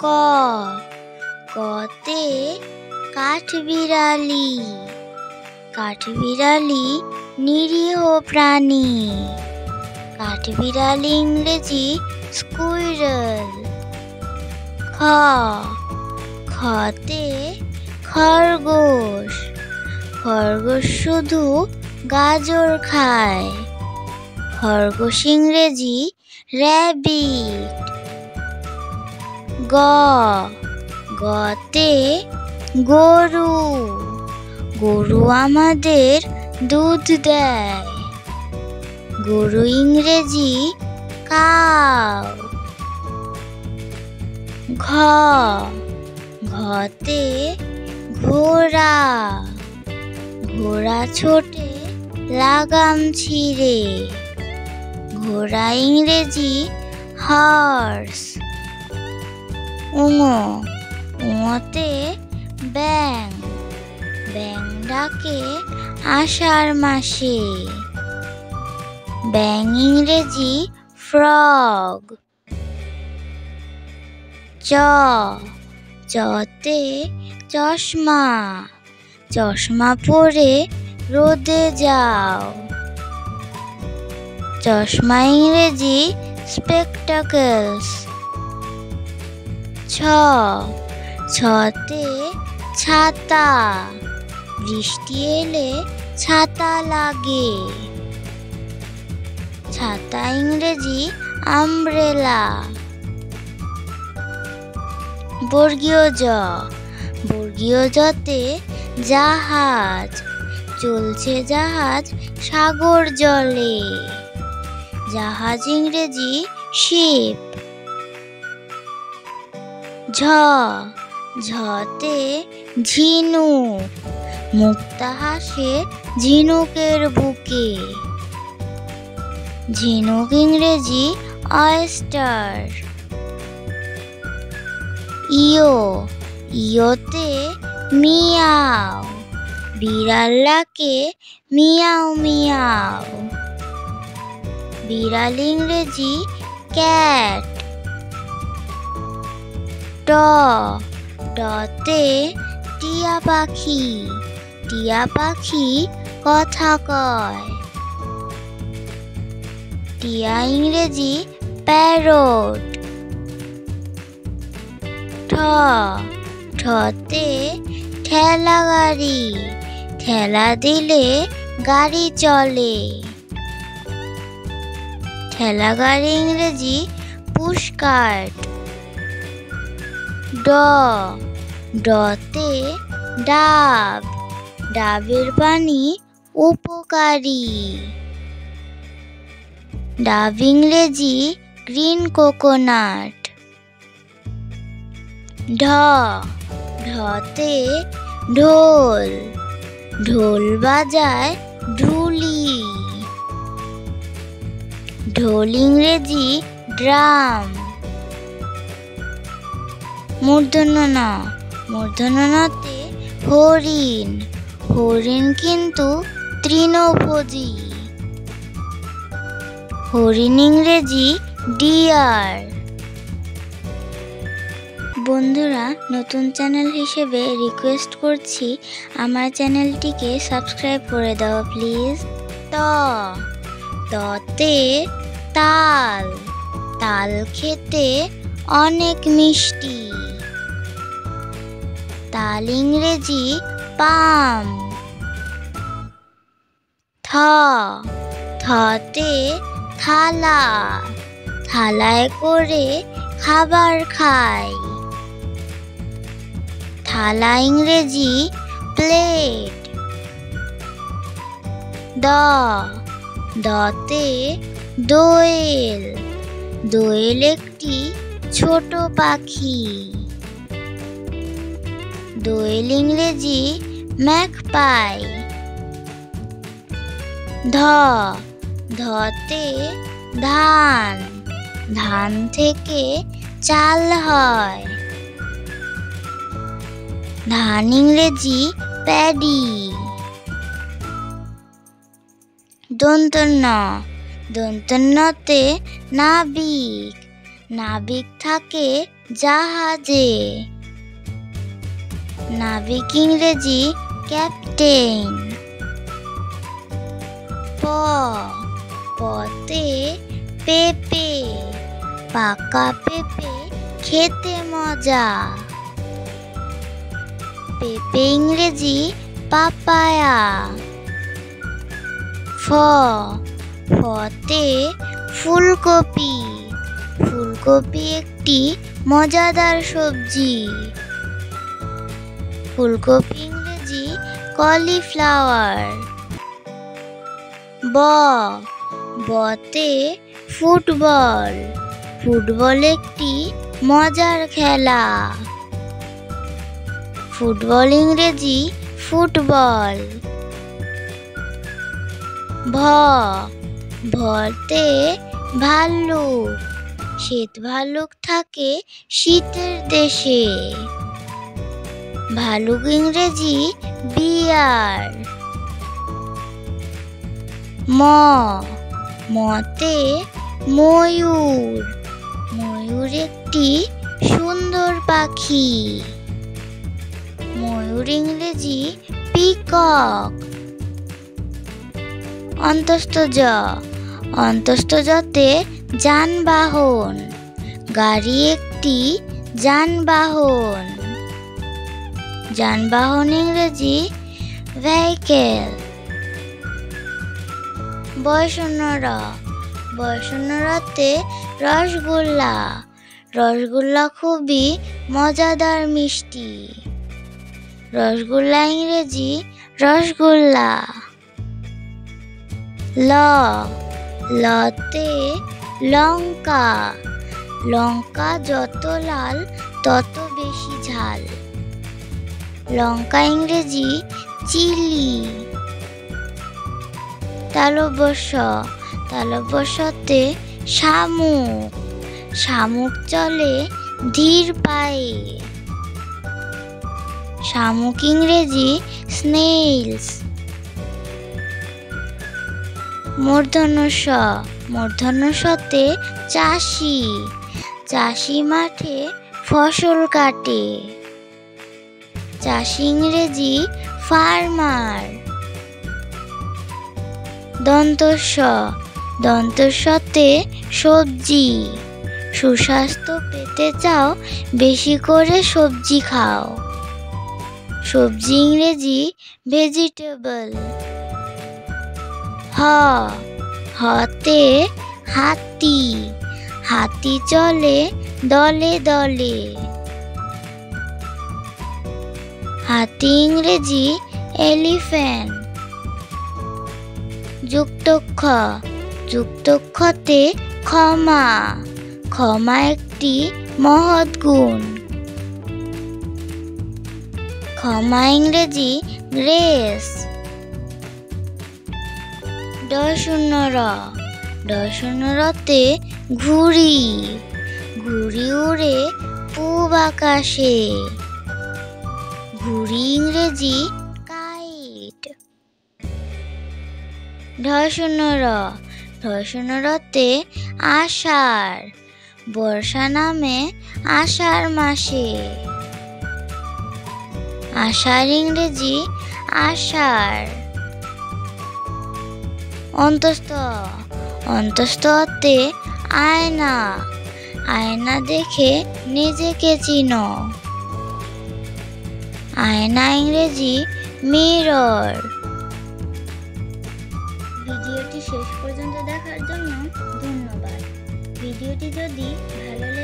ক, কতে কাঠবিড়ালি। কাঠবিড়ালি নিরীহ প্রাণী। কাঠবিড়ালি ইংরেজি স্কুইরেল। খ, খতে খরগোশ। খরগোশ শুধু গাজর খায়। খরগোশ ইংরেজি র্যাবিট। গ, গতে গরু। গরু আমাদের দুধ দেয়। গরু ইংরেজি কাউ। ঘ, ঘতে ঘোড়া। ঘোড়া ছোটে লাগাম ছিঁড়ে। ঘোড়া ইংরেজি হর্স। উঙো, উঙোতে ব্যাঙ। ব্যাঙ ডাকে আষাঢ় মাসে। ব্যাঙ ইংরেজি ফ্রগ। চ, চতে চশমা। চশমা পরে রোদে যাও। চশমা ইংরেজি স্পেকটাকলস। ছ, ছতে ছাতা। বৃষ্টি এলে ছাতা লাগে। ছাতা ইংরেজি আমব্রেলা। বর্গীয় জ, বর্গীয় জতে জাহাজ। চলছে জাহাজ সাগর জলে। জাহাজ ইংরেজি শিপ। ঝ, ঝতে ঝিনুক। মুক্তা হাসে ঝিনুকের বুকে। ঝিনুক ইংরেজি অয়েস্টার। ইয়ো, ইয়োতে মিয়াও। বিড়াল ডাকে মিয়াও মিয়াও। বিড়াল ইংরেজি ক্যাট। ট, টতে টিয়া পাখি। টিয়া পাখি কথা কয়। টিয়া ইংরেজি প্যারট। ঠ, ঠতে ঠেলা গাড়ি। ঠেলা দিলে গাড়ি চলে। ঠেলা গাড়ি ইংরেজি পুশকার্ট। ড, ডতে ডাব। ডাবের পানি উপকারী। ডাব ইংরেজি গ্রিন কোকোনাট। ঢ, ঢতে ঢোল। ঢোল বাজায় ঢুলি। ঢোল ইংরেজি ড্রাম। মূর্ধন্য ন, মূর্ধন্য নতে হরিণ। হরিণ কিন্তু তৃণভোজী। হরিণ ইংরেজি ডিয়ার। বন্ধুরা, নতুন চ্যানেল হিসেবে রিকোয়েস্ট করছি আমার চ্যানেলটিকে সাবস্ক্রাইব করে দাও প্লিজ। ত, ততে তাল। তাল খেতে অনেক মিষ্টি। তাল ইংরেজি পাম। থ, থতে থালা। থালায় করে খাবার খায়। থালা ইংরেজি প্লেট। দ, দতে দোয়েল। দোয়েল একটি ছোট পাখি। দোয়েল ইংরেজি ম্যাকপাই। ধ, ধতে ধান। ধান থেকে চাল হয়। ধান ইংরেজি প্যাডি। দন্তন্য, দন্তন্যতে নাবিক। নাবিক থাকে জাহাজে। নাবিক ইংরেজি ক্যাপ্টেন। পতে পেঁপে, পাকা পেঁপে খেতে মজা। পেঁপে ইংরেজি পাপায়া। ফতে ফুলকপি, ফুলকপি একটি মজাদার সবজি। ফুলকপি ইংরেজি কলিফ্লাওয়ার। বতে ফুটবল, ফুটবল একটি মজার খেলা। ফুটবল ইংরেজি ফুটবল। ভতে ভাল্লুক, শ্বেত ভাল্লুক থাকে শীতের দেশে। ভালুক ইংরেজি বিয়ার। মতে ময়ূর, ময়ূর একটি সুন্দর পাখি। ময়ূর ইংরেজি পিকক। অন্তস্থ-জ-তে যানবাহন, গাড়ি একটি যানবাহন। যানবাহন ইংরেজি ভেহিকেল। বয়সন্নর-তে রসগোল্লা, রসগোল্লা খুবই মজাদার মিষ্টি। রসগোল্লা ইংরেজি রসগোল্লা। লতে লঙ্কা, লঙ্কা যত লাল তত বেশি ঝাল। লঙ্কা ইংরেজি চিলি। তালব্যস্য-তে শামুক, শামুক চলে ধীর পায়ে। শামুক ইংরেজি স্নেইলস। মূর্ধন্য-তে চাষি, চাষি মাঠে ফসল কাটে। চাষি ইংরেজি ফার্মার। দন্তস্ব-তে সবজি, সুস্বাস্থ্য পেতে চাও বেশি করে সবজি খাও। সবজি ইংরেজি ভেজিটেবল। হতে হাতি, হাতি চলে দলে দলে। হাতি ইংরেজি এলিফ্যান্ট। যুক্তক্ষ-তে ক্ষমা, ক্ষমা একটি মহৎ গুণ। ক্ষমা ইংরেজি গ্রেস। ডয়-তে ঘুড়ি, ঘুড়ি উড়ে পূব আকাশে। ঘুড়ি ইংরেজি কাইট। ঢয়-তে আষাঢ়, বর্ষা নামে আষাঢ় মাসে। আষাঢ় ইংরেজি আষাঢ়। অন্তস্থ-তে আয়না, আয়না দেখে নিজেকে চিনো। আয়না ইংরেজি মিরর। ভিডিওটি শেষ পর্যন্ত দেখার জন্য ধন্যবাদ। ভিডিওটি যদি ভালো